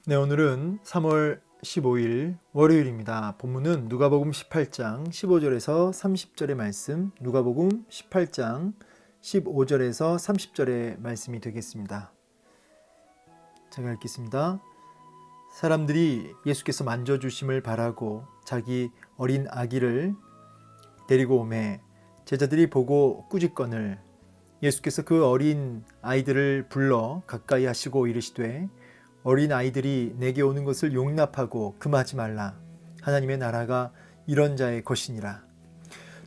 네, 오늘은 3월 15일 월요일입니다. 본문은 누가복음 18장 15절에서 30절의 말씀, 누가복음 18장 15절에서 30절의 말씀이 되겠습니다. 제가 읽겠습니다. 사람들이 예수께서 만져주심을 바라고 자기 어린 아기를 데리고 오매 제자들이 보고 꾸짖거늘 예수께서 그 어린 아이들을 불러 가까이 하시고 이르시되 어린 아이들이 내게 오는 것을 용납하고 금하지 말라. 하나님의 나라가 이런 자의 것이니라.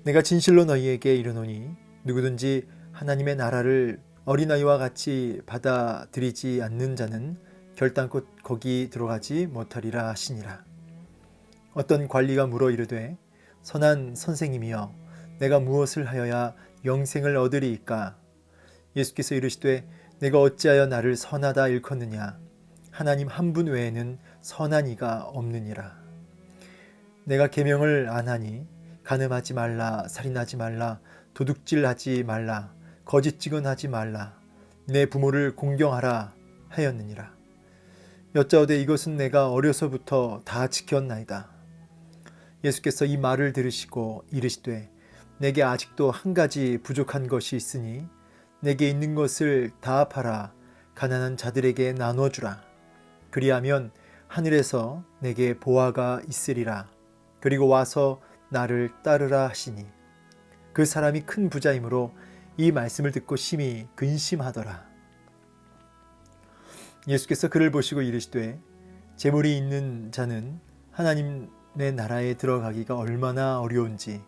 내가 진실로 너희에게 이르노니 누구든지 하나님의 나라를 어린아이와 같이 받아들이지 않는 자는 결단코 거기 들어가지 못하리라 하시니라. 어떤 관리가 물어 이르되 선한 선생님이여 내가 무엇을 하여야 영생을 얻으리이까? 예수께서 이르시되 내가 어찌하여 나를 선하다 일컫느냐? 하나님 한 분 외에는 선한 이가 없느니라. 내가 계명을 안 하니 간음하지 말라, 살인하지 말라, 도둑질하지 말라, 거짓 증언하지 말라, 내 부모를 공경하라 하였느니라. 여짜오되 이것은 내가 어려서부터 다 지켰나이다. 예수께서 이 말을 들으시고 이르시되 내게 아직도 한 가지 부족한 것이 있으니 내게 있는 것을 다 팔아 가난한 자들에게 나눠주라. 그리하면 하늘에서 내게 보화가 있으리라. 그리고 와서 나를 따르라 하시니 그 사람이 큰 부자이므로 이 말씀을 듣고 심히 근심하더라. 예수께서 그를 보시고 이르시되 재물이 있는 자는 하나님의 나라에 들어가기가 얼마나 어려운지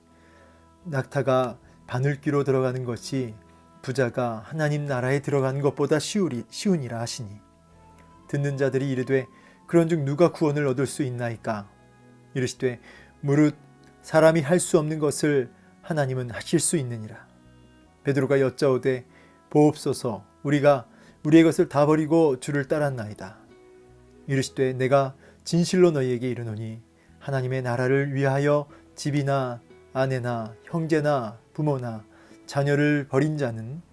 낙타가 바늘귀로 들어가는 것이 부자가 하나님 나라에 들어가는 것보다 쉬우니라 하시니 듣는 자들이 이르되 그런즉 누가 구원을 얻을 수 있나이까? 이르시되 무릇 사람이 할 수 없는 것을 하나님은 하실 수 있느니라. 베드로가 여짜오되 보옵소서 우리가 우리의 것을 다 버리고 주를 따랐나이다. 이르시되 내가 진실로 너희에게 이르노니 하나님의 나라를 위하여 집이나 아내나 형제나 부모나 자녀를 버린 자는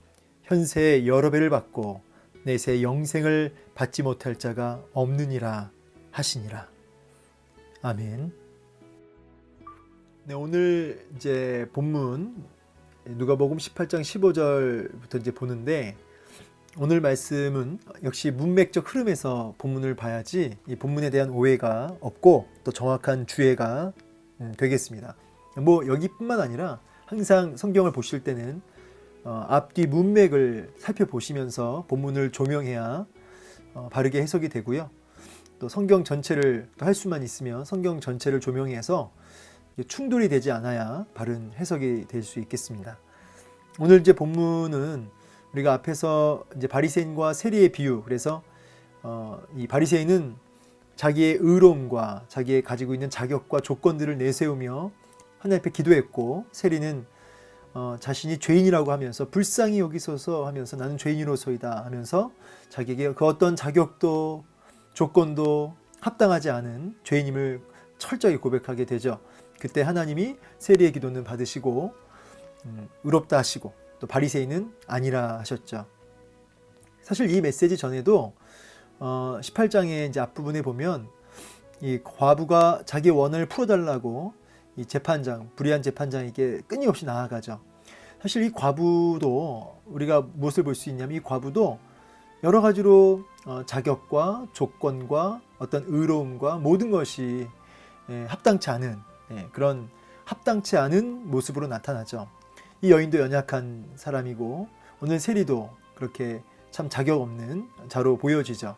현세에 여러 배를 받고 내세 영생을 받지 못할 자가 없느니라 하시니라. 아멘. 네, 오늘 이제 본문 누가복음 18장 15절부터 이제 보는데 오늘 말씀은 역시 문맥적 흐름에서 본문을 봐야지 이 본문에 대한 오해가 없고 또 정확한 주해가 되겠습니다. 뭐 여기뿐만 아니라 항상 성경을 보실 때는 앞뒤 문맥을 살펴보시면서 본문을 조명해야 바르게 해석이 되고요. 또 성경 전체를 또 할 수만 있으면 성경 전체를 조명해서 충돌이 되지 않아야 바른 해석이 될 수 있겠습니다. 오늘 이제 본문은 우리가 앞에서 이제 바리새인과 세리의 비유, 그래서 이 바리새인은 자기의 의로움과 자기의 가지고 있는 자격과 조건들을 내세우며 하나님 앞에 기도했고 세리는 자신이 죄인이라고 하면서 불쌍히 여기소서 하면서 나는 죄인으로소이다 하면서 자기에게 그 어떤 자격도 조건도 합당하지 않은 죄인임을 철저히 고백하게 되죠. 그때 하나님이 세리의 기도는 받으시고 의롭다 하시고 또 바리새인은 아니라 하셨죠. 사실 이 메시지 전에도 18장의 이제 앞부분에 보면 이 과부가 자기 원을 풀어달라고 이 재판장, 불의한 재판장에게 끊임없이 나아가죠. 사실 이 과부도 우리가 무엇을 볼 수 있냐면 이 과부도 여러 가지로 자격과 조건과 어떤 의로움과 모든 것이 합당치 않은 그런 합당치 않은 모습으로 나타나죠. 이 여인도 연약한 사람이고 오늘 세리도 그렇게 참 자격 없는 자로 보여지죠.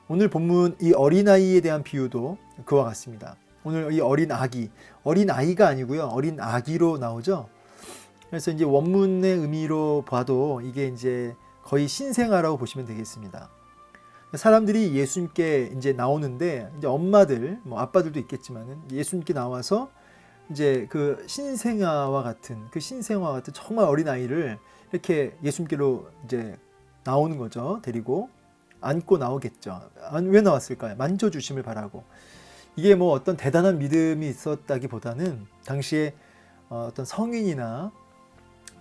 오늘 본문 이 어린아이에 대한 비유도 그와 같습니다. 오늘 이 어린 아이가 아니고요. 어린 아기로 나오죠. 그래서 이제 원문의 의미로 봐도 이게 이제 거의 신생아라고 보시면 되겠습니다. 사람들이 예수님께 이제 나오는데 이제 엄마들, 뭐 아빠들도 있겠지만은 예수님께 나와서 이제 그 신생아와 같은 정말 어린 아이를 이렇게 예수님께로 이제 나오는 거죠. 데리고 안고 나오겠죠. 왜 나왔을까요? 만져주심을 바라고. 이게 뭐 어떤 대단한 믿음이 있었다기보다는 당시에 어떤 성인이나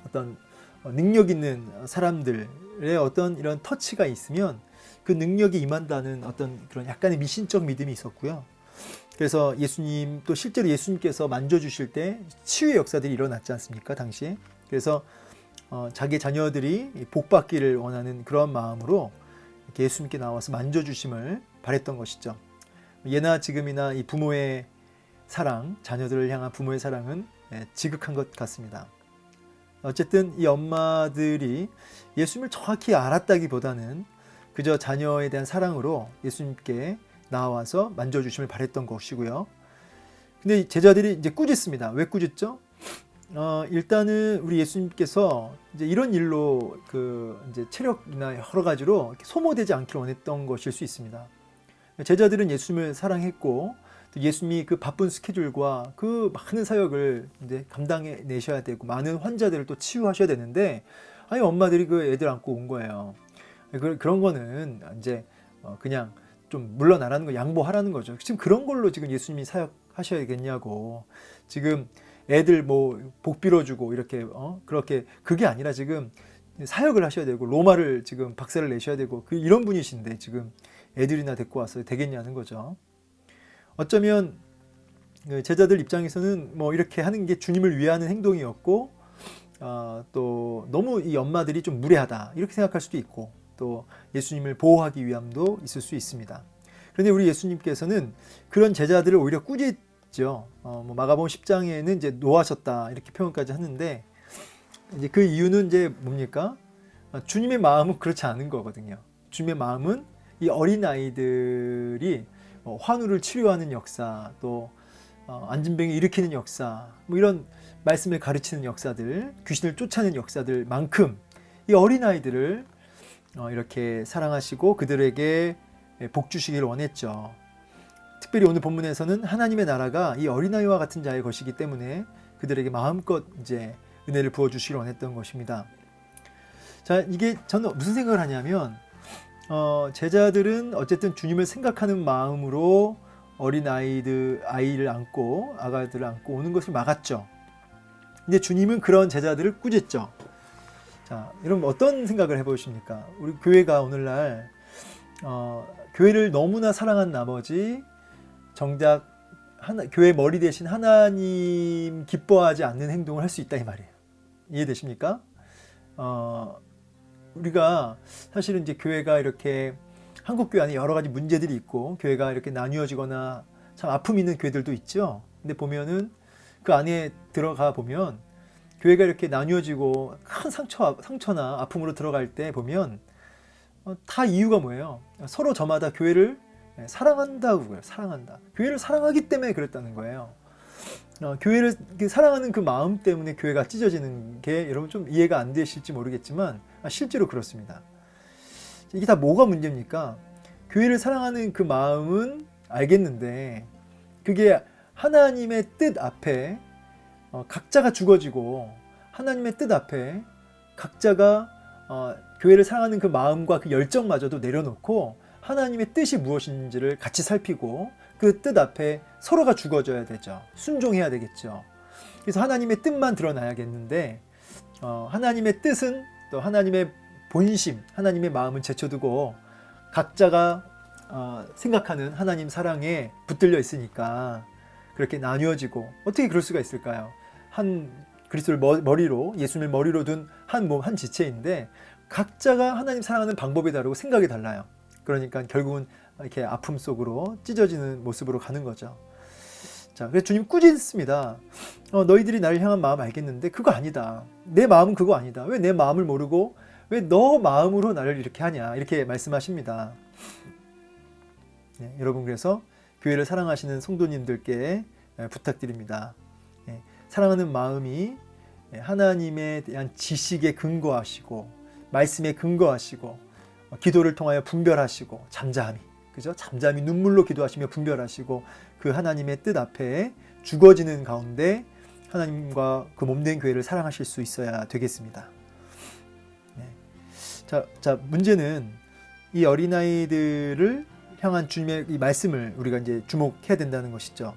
어떤 능력 있는 사람들의 어떤 이런 터치가 있으면 그 능력이 임한다는 어떤 그런 약간의 미신적 믿음이 있었고요. 그래서 예수님 또 실제로 예수님께서 만져주실 때 치유의 역사들이 일어났지 않습니까? 당시에. 그래서 자기 자녀들이 복받기를 원하는 그런 마음으로 이렇게 예수님께 나와서 만져주심을 바랬던 것이죠. 예나 지금이나 이 부모의 사랑, 자녀들을 향한 부모의 사랑은 지극한 것 같습니다. 어쨌든 이 엄마들이 예수님을 정확히 알았다기보다는 그저 자녀에 대한 사랑으로 예수님께 나와서 만져주심을 바랬던 것이고요. 근데 제자들이 이제 꾸짖습니다. 왜 꾸짖죠? 일단은 우리 예수님께서 이제 이런 일로 이제 체력이나 여러 가지로 소모되지 않기를 원했던 것일 수 있습니다. 제자들은 예수님을 사랑했고 또 예수님이 그 바쁜 스케줄과 그 많은 사역을 이제 감당해 내셔야 되고 많은 환자들을 또 치유하셔야 되는데 아니 엄마들이 그 애들 안고 온 거예요. 그런 거는 이제 그냥 좀 물러나라는 거 양보하라는 거죠. 지금 그런 걸로 지금 예수님이 사역하셔야겠냐고. 지금 애들 뭐 복 빌어주고 이렇게 그렇게 그게 아니라 지금 사역을 하셔야 되고 로마를 지금 박살을 내셔야 되고 이런 분이신데 지금 애들이나 데리고 와서 되겠냐는 거죠. 어쩌면 제자들 입장에서는 뭐 이렇게 하는 게 주님을 위하는 행동이었고 또 너무 이 엄마들이 좀 무례하다 이렇게 생각할 수도 있고 또 예수님을 보호하기 위함도 있을 수 있습니다. 그런데 우리 예수님께서는 그런 제자들을 오히려 꾸짖죠. 뭐 마가복음 10장에는 이제 노하셨다 이렇게 표현까지 하는데 이제 그 이유는 이제 뭡니까? 주님의 마음은 그렇지 않은 거거든요. 주님의 마음은 이 어린 아이들이 환우를 치료하는 역사, 또 안진병을 일으키는 역사, 뭐 이런 말씀을 가르치는 역사들, 귀신을 쫓아내는 역사들만큼 이 어린 아이들을 이렇게 사랑하시고 그들에게 복 주시기를 원했죠. 특별히 오늘 본문에서는 하나님의 나라가 이 어린아이와 같은 자의 것이기 때문에 그들에게 마음껏 이제 은혜를 부어주시기를 원했던 것입니다. 자, 이게 저는 무슨 생각을 하냐면 제자들은 어쨌든 주님을 생각하는 마음으로 어린 아이를 안고 아가들을 안고 오는 것을 막았죠. 근데 주님은 그런 제자들을 꾸짖죠. 자, 여러분 어떤 생각을 해보십니까? 우리 교회가 오늘날 교회를 너무나 사랑한 나머지 정작 교회 머리 대신 하나님 기뻐하지 않는 행동을 할 수 있다 이 말이에요. 이해되십니까? 우리가 사실은 이제 교회가 이렇게 한국 교회 안에 여러 가지 문제들이 있고 교회가 이렇게 나뉘어지거나 참 아픔 있는 교회들도 있죠. 근데 보면은 그 안에 들어가 보면 교회가 이렇게 나뉘어지고 큰 상처나 아픔으로 들어갈 때 보면 다 이유가 뭐예요? 서로 저마다 교회를 사랑한다고 그래요. 사랑한다. 교회를 사랑하기 때문에 그랬다는 거예요. 교회를 사랑하는 그 마음 때문에 교회가 찢어지는 게 여러분 좀 이해가 안 되실지 모르겠지만 실제로 그렇습니다. 이게 다 뭐가 문제입니까? 교회를 사랑하는 그 마음은 알겠는데 그게 하나님의 뜻 앞에 각자가 죽어지고 하나님의 뜻 앞에 각자가 교회를 사랑하는 그 마음과 그 열정마저도 내려놓고 하나님의 뜻이 무엇인지를 같이 살피고 그 뜻 앞에 서로가 죽어져야 되죠. 순종해야 되겠죠. 그래서 하나님의 뜻만 드러나야겠는데 하나님의 뜻은 또 하나님의 본심, 하나님의 마음은 제쳐두고 각자가 생각하는 하나님 사랑에 붙들려 있으니까 그렇게 나뉘어지고 어떻게 그럴 수가 있을까요? 한 그리스도를 머리로 예수님을 머리로 둔 한 몸, 한 지체인데 각자가 하나님 사랑하는 방법이 다르고 생각이 달라요. 그러니까 결국은 이렇게 아픔 속으로 찢어지는 모습으로 가는 거죠. 자, 그래서 주님 꾸짖습니다. 너희들이 나를 향한 마음 알겠는데 그거 아니다. 내 마음은 그거 아니다. 왜 내 마음을 모르고 왜 너 마음으로 나를 이렇게 하냐 이렇게 말씀하십니다. 네, 여러분 그래서 교회를 사랑하시는 성도님들께 부탁드립니다. 사랑하는 마음이 하나님에 대한 지식에 근거하시고 말씀에 근거하시고 기도를 통하여 분별하시고 잠잠히 그죠? 잠잠히 눈물로 기도하시며 분별하시고 그 하나님의 뜻 앞에 죽어지는 가운데 하나님과 그 몸된 교회를 사랑하실 수 있어야 되겠습니다. 네. 자, 문제는 이 어린아이들을 향한 주님의 이 말씀을 우리가 이제 주목해야 된다는 것이죠.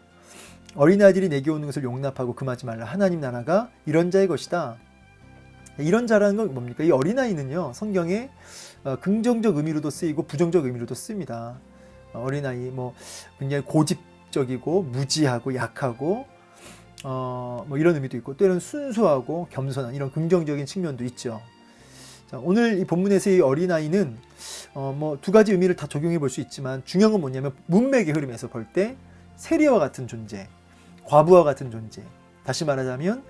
어린아이들이 내게 오는 것을 용납하고 금하지 말라. 하나님 나라가 이런 자의 것이다. 이런 자라는 건 뭡니까? 이 어린아이는요, 성경에 긍정적 의미로도 쓰이고 부정적 의미로도 씁니다. 어린아이 뭐 굉장히 고집적이고 무지하고 약하고 뭐 이런 의미도 있고 때로는 순수하고 겸손한 이런 긍정적인 측면도 있죠. 자, 오늘 이 본문에서 이 어린아이는 뭐 두 가지 의미를 다 적용해 볼 수 있지만 중요한 건 뭐냐면 문맥의 흐름에서 볼 때 세리와 같은 존재, 과부와 같은 존재. 다시 말하자면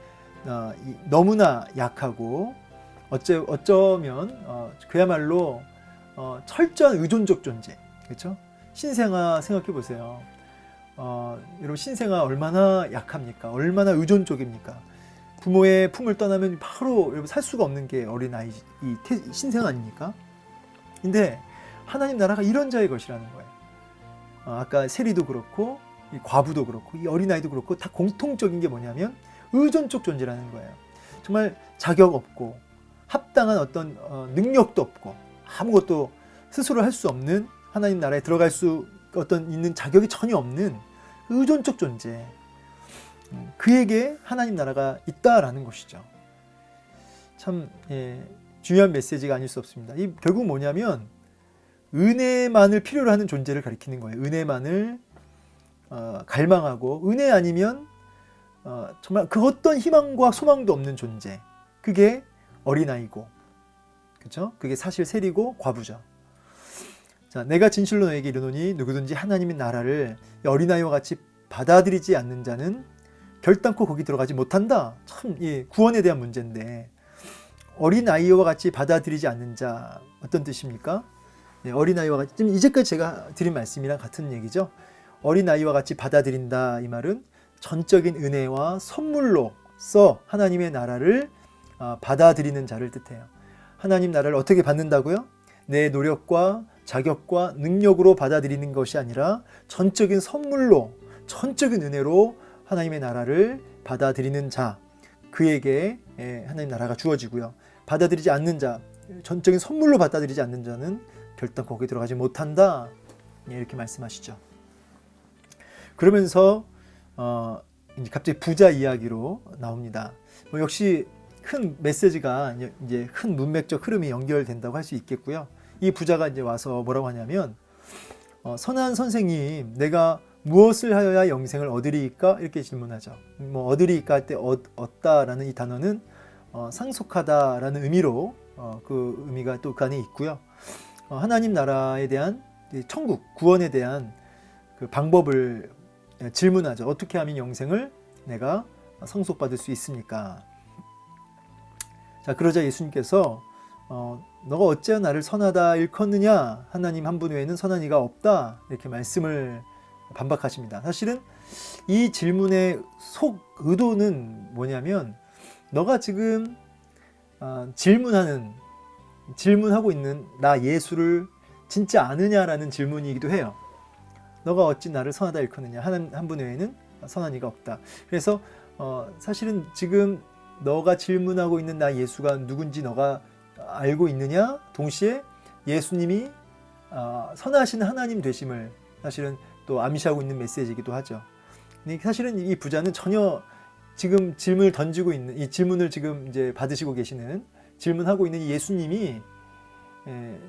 너무나 약하고 어쩌면 그야말로 철저한 의존적 존재. 그렇죠? 신생아 생각해 보세요. 여러분 신생아 얼마나 약합니까? 얼마나 의존적입니까? 부모의 품을 떠나면 바로 여러분 살 수가 없는 게 어린아이 신생아 아닙니까? 근데 하나님 나라가 이런 자의 것이라는 거예요. 아까 세리도 그렇고 이 과부도 그렇고 이 어린아이도 그렇고 다 공통적인 게 뭐냐면 의존적 존재라는 거예요. 정말 자격 없고 합당한 어떤 능력도 없고 아무것도 스스로 할 수 없는 하나님 나라에 들어갈 수 있는 자격이 전혀 없는 의존적 존재. 그에게 하나님 나라가 있다라는 것이죠. 참 중요한 메시지가 아닐 수 없습니다. 이 결국 뭐냐면 은혜만을 필요로 하는 존재를 가리키는 거예요. 은혜만을 갈망하고 은혜 아니면 정말 그 어떤 희망과 소망도 없는 존재. 그게 어린아이고, 그렇죠? 그게 사실 세리고 과부죠. 자, 내가 진실로 너에게 이르노니 누구든지 하나님의 나라를 어린아이와 같이 받아들이지 않는 자는 결단코 거기 들어가지 못한다. 참 구원에 대한 문제인데 어린아이와 같이 받아들이지 않는 자 어떤 뜻입니까? 어린아이와 같이 지금 이제까지 제가 드린 말씀이랑 같은 얘기죠. 어린아이와 같이 받아들인다 이 말은 전적인 은혜와 선물로써 하나님의 나라를 받아들이는 자를 뜻해요. 하나님 나라를 어떻게 받는다고요? 내 노력과 자격과 능력으로 받아들이는 것이 아니라 전적인 선물로, 전적인 은혜로 하나님의 나라를 받아들이는 자, 그에게 하나님 나라가 주어지고요. 받아들이지 않는 자, 전적인 선물로 받아들이지 않는 자는 결단코 거기에 들어가지 못한다. 이렇게 말씀하시죠. 그러면서 갑자기 부자 이야기로 나옵니다. 역시 큰 메시지가 이제 큰 문맥적 흐름이 연결된다고 할 수 있겠고요. 이 부자가 이제 와서 뭐라고 하냐면 선한 선생님, 내가 무엇을 하여야 영생을 얻으리이까? 이렇게 질문하죠. 뭐 얻으리이까 할 때 얻다라는 이 단어는 상속하다라는 의미로 그 의미가 또 그 안에 있고요. 하나님 나라에 대한 천국 구원에 대한 그 방법을 질문하죠. 어떻게 하면 영생을 내가 상속받을 수 있습니까? 자, 그러자 예수님께서 너가 어찌하여 나를 선하다 일컫느냐? 하나님 한 분 외에는 선한 이가 없다. 이렇게 말씀을 반박하십니다. 사실은 이 질문의 속 의도는 뭐냐면 너가 지금 질문하고 있는 나 예수를 진짜 아느냐라는 질문이기도 해요. 너가 어찌 나를 선하다 일컫느냐? 하나님 한 분 외에는 선한 이가 없다. 그래서 사실은 지금 너가 질문하고 있는 나 예수가 누군지 너가 알고 있느냐? 동시에 예수님이 선하신 하나님 되심을 사실은 또 암시하고 있는 메시지이기도 하죠. 사실은 이 부자는 전혀 지금 질문을 던지고 있는 이 질문을 지금 이제 받으시고 계시는 질문하고 있는 예수님이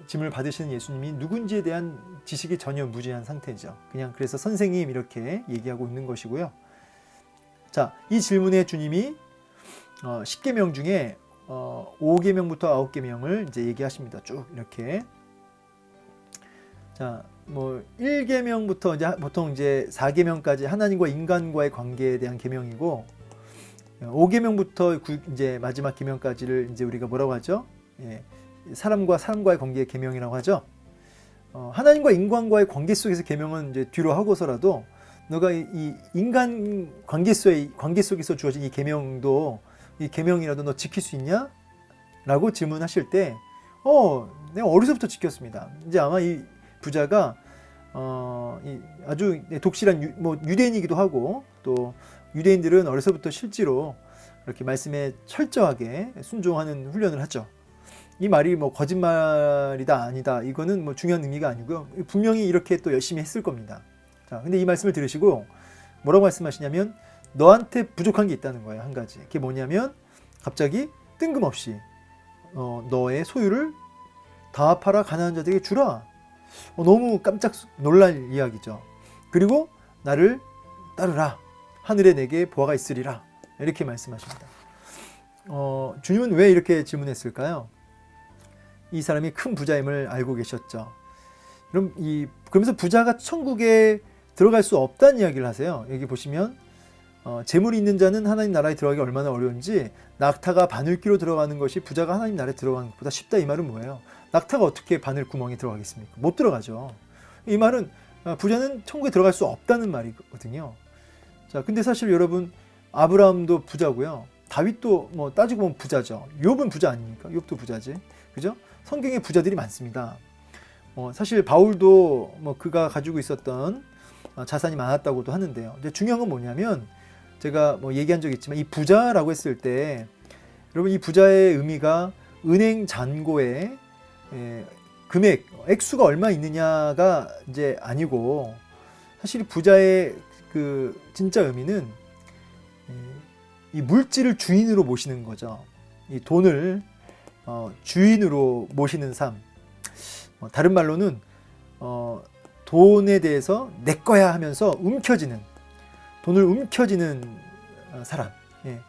질문을 받으시는 예수님이 누군지에 대한 지식이 전혀 무지한 상태죠. 그냥 그래서 선생님 이렇게 얘기하고 있는 것이고요. 자, 이 질문에 주님이 10계명 중에 5계명부터 9계명을 이제 얘기하십니다. 쭉 이렇게. 자, 뭐 1계명부터 이제 보통 이제 4계명까지 하나님과 인간과의 관계에 대한 계명이고 5계명부터 이제 마지막 계명까지를 이제 우리가 뭐라고 하죠? 사람과 사람과의 관계의 계명이라고 하죠. 하나님과 인간과의 관계 속에서 계명은 이제 뒤로 하고서라도 너가 이 인간 관계 속에서 주어진 이 계명도 이 계명이라도 너 지킬 수 있냐? 라고 질문하실 때 내가 어려서부터 지켰습니다. 이제 아마 이 부자가 아주 독실한 유대인이기도 하고 또 유대인들은 어려서부터 실제로 이렇게 말씀에 철저하게 순종하는 훈련을 하죠. 이 말이 뭐 거짓말이다 아니다 이거는 뭐 중요한 의미가 아니고요. 분명히 이렇게 또 열심히 했을 겁니다. 자, 근데 이 말씀을 들으시고 뭐라고 말씀하시냐면 너한테 부족한 게 있다는 거예요. 한 가지. 그게 뭐냐면 갑자기 뜬금없이 너의 소유를 다 팔아 가난한 자들에게 주라. 너무 깜짝 놀랄 이야기죠. 그리고 나를 따르라. 하늘에 내게 보화가 있으리라. 이렇게 말씀하십니다. 주님은 왜 이렇게 질문했을까요? 이 사람이 큰 부자임을 알고 계셨죠. 그러면서 부자가 천국에 들어갈 수 없다는 이야기를 하세요. 여기 보시면 재물이 있는 자는 하나님 나라에 들어가기 얼마나 어려운지 낙타가 바늘귀로 들어가는 것이 부자가 하나님 나라에 들어가는 것보다 쉽다. 이 말은 뭐예요? 낙타가 어떻게 바늘 구멍에 들어가겠습니까? 못 들어가죠. 이 말은 부자는 천국에 들어갈 수 없다는 말이거든요. 자, 근데 사실 여러분 아브라함도 부자고요. 다윗도 뭐 따지고 보면 부자죠. 욥은 부자 아닙니까? 욥도 부자지. 그죠? 성경에 부자들이 많습니다. 사실 바울도 뭐 그가 가지고 있었던 자산이 많았다고도 하는데요. 근데 중요한 건 뭐냐면 제가 뭐 얘기한 적이 있지만 이 부자라고 했을 때 여러분 이 부자의 의미가 은행 잔고에 금액, 액수가 얼마 있느냐가 이제 아니고 사실 부자의 그 진짜 의미는 이 물질을 주인으로 모시는 거죠. 이 돈을 주인으로 모시는 삶. 다른 말로는 돈에 대해서 내 거야 하면서 돈을 움켜쥐는 사람. 예.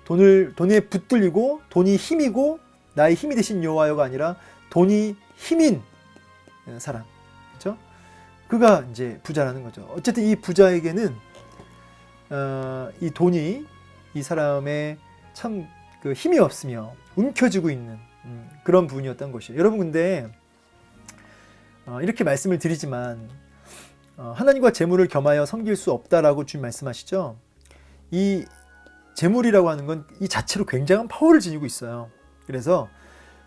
돈에 붙들리고 돈이 힘이고 나의 힘이 되신 여호와여가 아니라 돈이 힘인 사람. 그렇죠? 그가 이제 부자라는 거죠. 어쨌든 이 부자에게는 이 돈이 이 사람의 참 그 힘이 없으며 움켜쥐고 있는 그런 부분이었던 것이에요. 여러분 근데 이렇게 말씀을 드리지만 하나님과 재물을 겸하여 섬길 수 없다라고 주님 말씀하시죠. 이 재물이라고 하는 건 이 자체로 굉장한 파워를 지니고 있어요. 그래서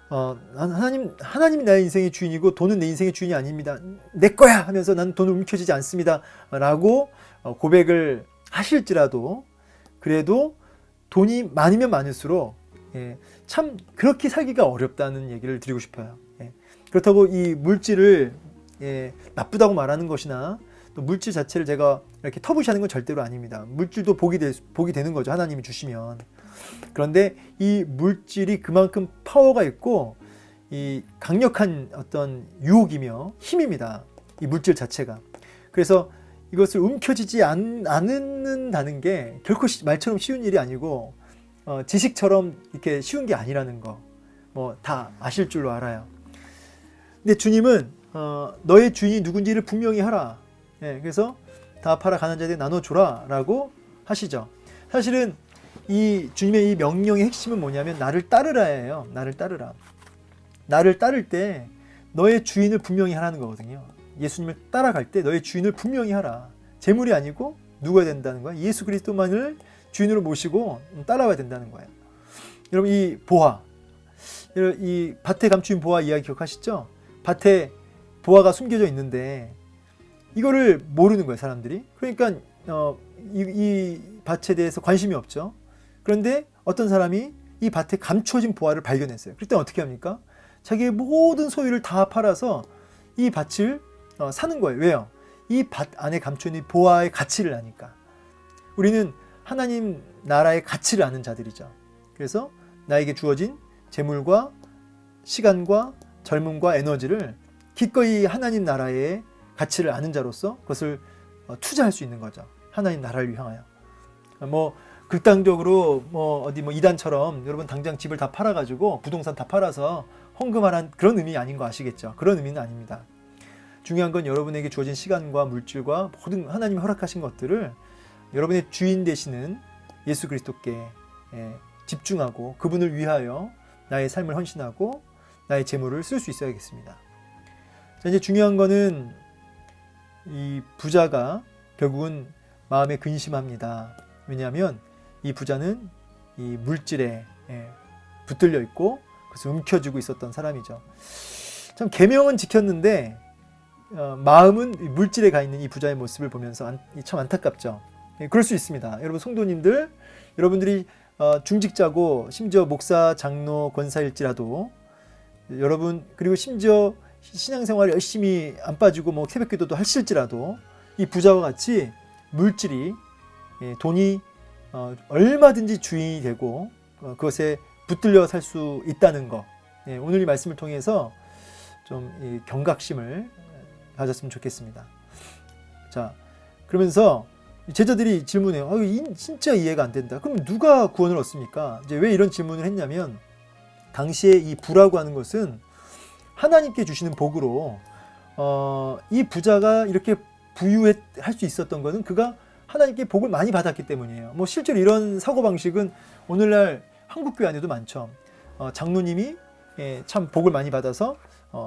하나님이 나의 인생의 주인이고 돈은 내 인생의 주인이 아닙니다. 내 거야 하면서 나는 돈을 움켜쥐지 않습니다. 라고 고백을 하실지라도 그래도 돈이 많으면 많을수록 참 그렇게 살기가 어렵다는 얘기를 드리고 싶어요. 그렇다고 이 물질을 나쁘다고 말하는 것이나 또 물질 자체를 제가 이렇게 터부시하는 건 절대로 아닙니다. 물질도 복이 되는 거죠. 하나님이 주시면. 그런데 이 물질이 그만큼 파워가 있고 이 강력한 어떤 유혹이며 힘입니다. 이 물질 자체가. 그래서 이것을 움켜쥐지 않는다는 게 결코 말처럼 쉬운 일이 아니고 지식처럼 이렇게 쉬운 게 아니라는 거 뭐 다 아실 줄로 알아요. 근데 주님은 너의 주인이 누군지를 분명히 하라. 그래서 다 팔아 가난한 자들에게 나눠줘라 라고 하시죠. 사실은 이 주님의 이 명령의 핵심은 뭐냐면 나를 따르라예요. 나를 따르라. 나를 따를 때 너의 주인을 분명히 하라는 거거든요. 예수님을 따라갈 때 너의 주인을 분명히 하라. 재물이 아니고 누가 된다는 거야? 예수 그리스도만을 주인으로 모시고 따라와야 된다는 거예요. 여러분 이 보화, 이 밭에 감추인 보화 이야기 기억하시죠? 밭에 보화가 숨겨져 있는데 이거를 모르는 거예요, 사람들이. 그러니까 이 밭에 대해서 관심이 없죠. 그런데 어떤 사람이 이 밭에 감춰진 보화를 발견했어요. 그럴 때 어떻게 합니까? 자기의 모든 소유를 다 팔아서 이 밭을 사는 거예요. 왜요? 이 밭 안에 감춰있는 보화의 가치를 아니까. 우리는 하나님 나라의 가치를 아는 자들이죠. 그래서 나에게 주어진 재물과 시간과 젊음과 에너지를 기꺼이 하나님 나라의 가치를 아는 자로서 그것을 투자할 수 있는 거죠. 하나님 나라를 위하여. 뭐 극단적으로 어디 이단처럼 여러분 당장 집을 다 팔아가지고 부동산 다 팔아서 헌금하라는 그런 의미 아닌 거 아시겠죠? 그런 의미는 아닙니다. 중요한 건 여러분에게 주어진 시간과 물질과 모든 하나님이 허락하신 것들을 여러분의 주인 되시는 예수 그리스도께 집중하고 그분을 위하여 나의 삶을 헌신하고 나의 재물을 쓸 수 있어야겠습니다. 자, 이제 중요한 거는 이 부자가 결국은 마음에 근심합니다. 왜냐하면 이 부자는 이 물질에 붙들려 있고 그래서 움켜쥐고 있었던 사람이죠. 참 계명은 지켰는데 마음은 물질에 가 있는 이 부자의 모습을 보면서 참 안타깝죠. 그럴 수 있습니다. 여러분 성도님들, 여러분들이 중직자고 심지어 목사, 장로, 권사일지라도 여러분 그리고 심지어 신앙생활 열심히 안 빠지고 새벽기도도 하실지라도 이 부자와 같이 물질이 돈이 얼마든지 주인이 되고 그것에 붙들려 살 수 있다는 것. 오늘 이 말씀을 통해서 좀 이 경각심을 가졌으면 좋겠습니다. 자, 그러면서 제자들이 질문해요. 진짜 이해가 안 된다. 그럼 누가 구원을 얻습니까? 이제 왜 이런 질문을 했냐면 당시에 이 부라고 하는 것은 하나님께 주시는 복으로 이 부자가 이렇게 부유할 수 있었던 것은 그가 하나님께 복을 많이 받았기 때문이에요. 뭐 실제로 이런 사고방식은 오늘날 한국교회 안에도 많죠. 장로님이 참 복을 많이 받아서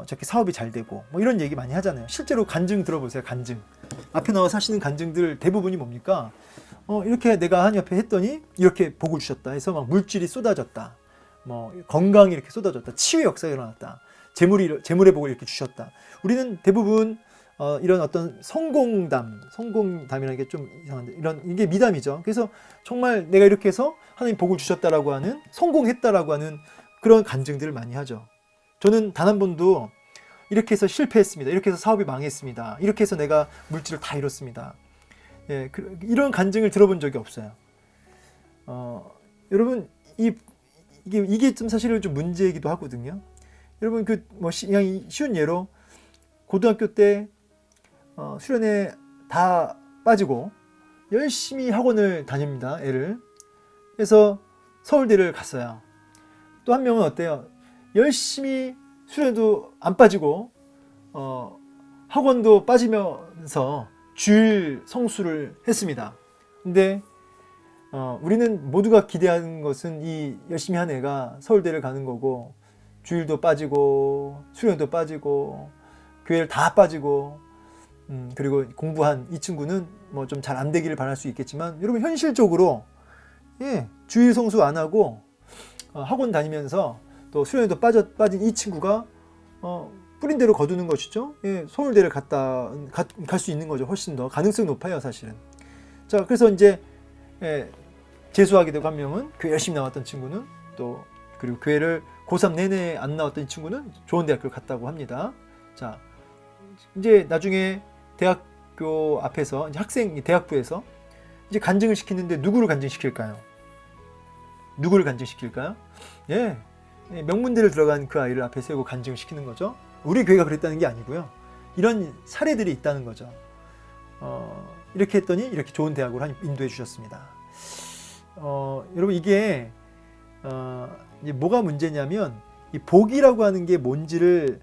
저렇게 사업이 잘 되고 뭐 이런 얘기 많이 하잖아요. 실제로 간증 들어보세요. 간증. 앞에 나와서 하시는 간증들 대부분이 뭡니까? 이렇게 내가 하나님 앞에 했더니 이렇게 복을 주셨다 해서 막 물질이 쏟아졌다. 뭐 건강이 이렇게 쏟아졌다. 치유의 역사가 일어났다. 재물의 복을 이렇게 주셨다. 우리는 대부분 이런 어떤 성공담이라는 게 좀 이상한데 이게 미담이죠. 그래서 정말 내가 이렇게 해서 하나님 복을 주셨다라고 하는 성공했다라고 하는 그런 간증들을 많이 하죠. 저는 단 한 번도 이렇게 해서 실패했습니다. 이렇게 해서 사업이 망했습니다. 이렇게 해서 내가 물질을 다 잃었습니다. 예, 이런 간증을 들어본 적이 없어요. 여러분 이게 좀 사실은 좀 문제이기도 하거든요. 여러분 그냥 쉬운 예로 고등학교 때 수련회 다 빠지고 열심히 학원을 다닙니다. 애를. 그래서 서울대를 갔어요. 또 한 명은 어때요? 열심히 수련회도 안 빠지고 학원도 빠지면서 주일 성수를 했습니다. 근데 우리는 모두가 기대하는 것은 이 열심히 한 애가 서울대를 가는 거고 주일도 빠지고 수련회도 빠지고 교회를 다 빠지고 그리고 공부한 이 친구는 뭐 좀 잘 안 되기를 바랄 수 있겠지만 여러분 현실적으로 주일 성수 안 하고 학원 다니면서 또 수련회도 빠진 이 친구가 뿌린 대로 거두는 것이죠. 서울대를 갈 수 있는 거죠. 훨씬 더 가능성이 높아요, 사실은. 자, 그래서 이제 재수하게 되고 한 명은 교회 열심히 나왔던 친구는 또 그리고 교회를 고3 내내 안 나왔던 이 친구는 좋은 대학교를 갔다고 합니다. 자, 이제 나중에 대학교 앞에서 이제 대학부에서 이제 간증을 시키는데 누구를 간증시킬까요? 명문대를 들어간 그 아이를 앞에 세우고 간증을 시키는 거죠. 우리 교회가 그랬다는 게 아니고요. 이런 사례들이 있다는 거죠. 이렇게 했더니 이렇게 좋은 대학으로 하나님 인도해 주셨습니다. 여러분 이게 이제 뭐가 문제냐면 이 복이라고 하는 게 뭔지를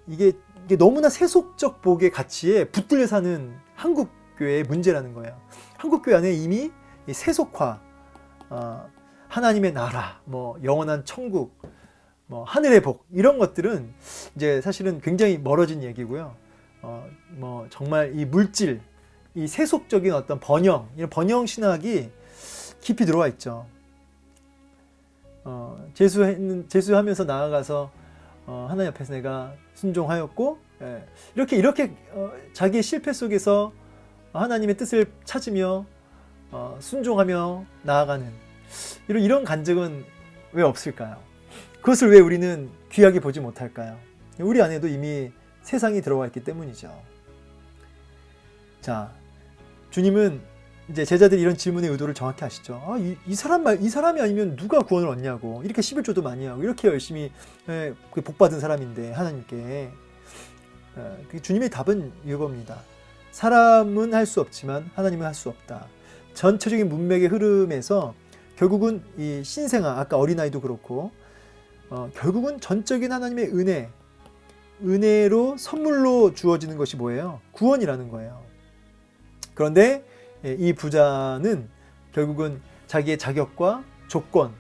이게 너무나 세속적 복의 가치에 붙들려 사는 한국 교회의 문제라는 거예요. 한국 교회 안에 이미 이 세속화, 하나님의 나라, 뭐 영원한 천국, 뭐 하늘의 복 이런 것들은 이제 사실은 굉장히 멀어진 얘기고요. 뭐 정말 이 물질, 이 세속적인 어떤 이런 번영 신학이 깊이 들어와 있죠. 재수하면서 나아가서 하나님 앞에서 내가 순종하였고 이렇게 자기의 실패 속에서 하나님의 뜻을 찾으며 순종하며 나아가는 이런 간증은 왜 없을까요? 그것을 왜 우리는 귀하게 보지 못할까요? 우리 안에도 이미 세상이 들어와 있기 때문이죠. 자, 주님은 이제 제자들이 이런 질문의 의도를 정확히 아시죠. 이 사람이 아니면 누가 구원을 얻냐고. 이렇게 11조도 많이 하고 이렇게 열심히 복 받은 사람인데 하나님께. 주님의 답은 이겁니다. 사람은 할 수 없지만 하나님은 할 수 없다. 전체적인 문맥의 흐름에서 결국은 이 신생아, 아까 어린아이도 그렇고 결국은 전적인 하나님의 은혜로 선물로 주어지는 것이 뭐예요? 구원이라는 거예요. 그런데 이 부자는 결국은 자기의 자격과 조건,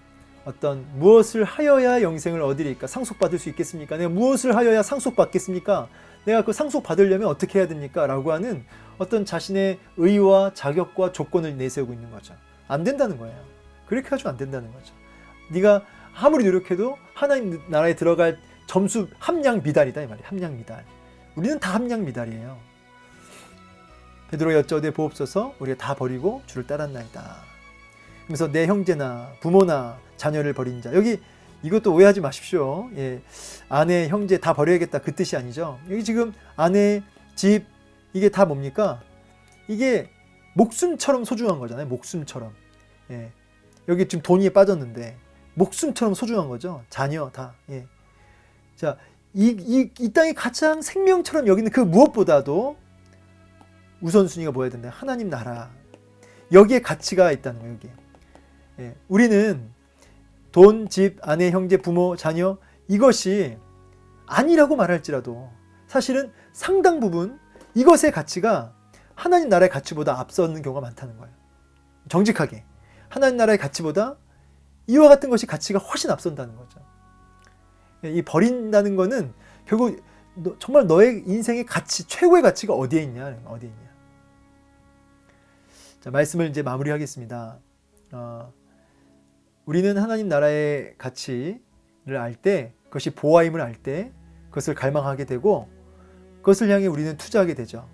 어떤 무엇을 하여야 영생을 얻으리까? 상속받을 수 있겠습니까? 내가 무엇을 하여야 상속받겠습니까? 내가 그 상속받으려면 어떻게 해야 됩니까? 라고 하는 어떤 자신의 의와 자격과 조건을 내세우고 있는 거죠. 안 된다는 거예요. 그렇게 가지고 안 된다는 거죠. 네가 아무리 노력해도 하나님 나라에 들어갈 점수 함량 미달이다 이 말이에요. 함량 미달. 우리는 다 함량 미달이에요. 베드로가 여짜오되 보옵소서 우리가 다 버리고 주를 따랐나이다. 그래서 내 형제나 부모나 자녀를 버린 자. 여기 이것도 오해하지 마십시오. 아내, 형제 다 버려야겠다 그 뜻이 아니죠. 여기 지금 아내, 집 이게 다 뭡니까? 이게 목숨처럼 소중한 거잖아요. 목숨처럼. 여기 지금 돈이 빠졌는데 목숨처럼 소중한 거죠. 자녀 다. 자, 이 땅이 가장 생명처럼 여기는 그 무엇보다도 우선순위가 뭐야 된다? 하나님 나라. 여기에 가치가 있다는 거예요. 여기. 예, 우리는 돈, 집, 아내, 형제, 부모, 자녀 이것이 아니라고 말할지라도 사실은 상당 부분 이것의 가치가 하나님 나라의 가치보다 앞서는 경우가 많다는 거예요. 정직하게 하나님 나라의 가치보다 이와 같은 것이 가치가 훨씬 앞선다는 거죠. 이 버린다는 거는 결국 정말 너의 인생의 가치, 최고의 가치가 어디에 있냐, 어디에 있냐. 자, 말씀을 이제 마무리하겠습니다. 우리는 하나님 나라의 가치를 알 때, 그것이 보화임을 알 때, 그것을 갈망하게 되고, 그것을 향해 우리는 투자하게 되죠.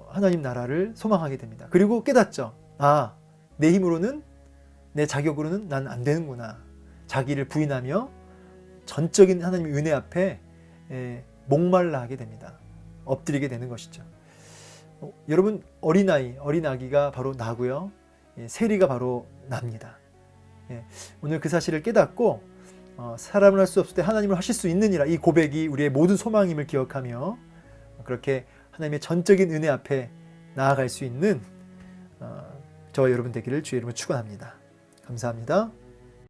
하나님 나라를 소망하게 됩니다. 그리고 깨닫죠. 아, 내 힘으로는, 내 자격으로는 난 안 되는구나. 자기를 부인하며 전적인 하나님의 은혜 앞에 목말라 하게 됩니다. 엎드리게 되는 것이죠. 여러분, 어린아기가 바로 나고요. 세리가 바로 납니다. 오늘 그 사실을 깨닫고 사람을 할 수 없을 때 하나님을 하실 수 있느니라, 이 고백이 우리의 모든 소망임을 기억하며 그렇게 하나님의 전적인 은혜 앞에 나아갈 수 있는 저와 여러분 되기를 주의 이름으로 축원합니다. 감사합니다.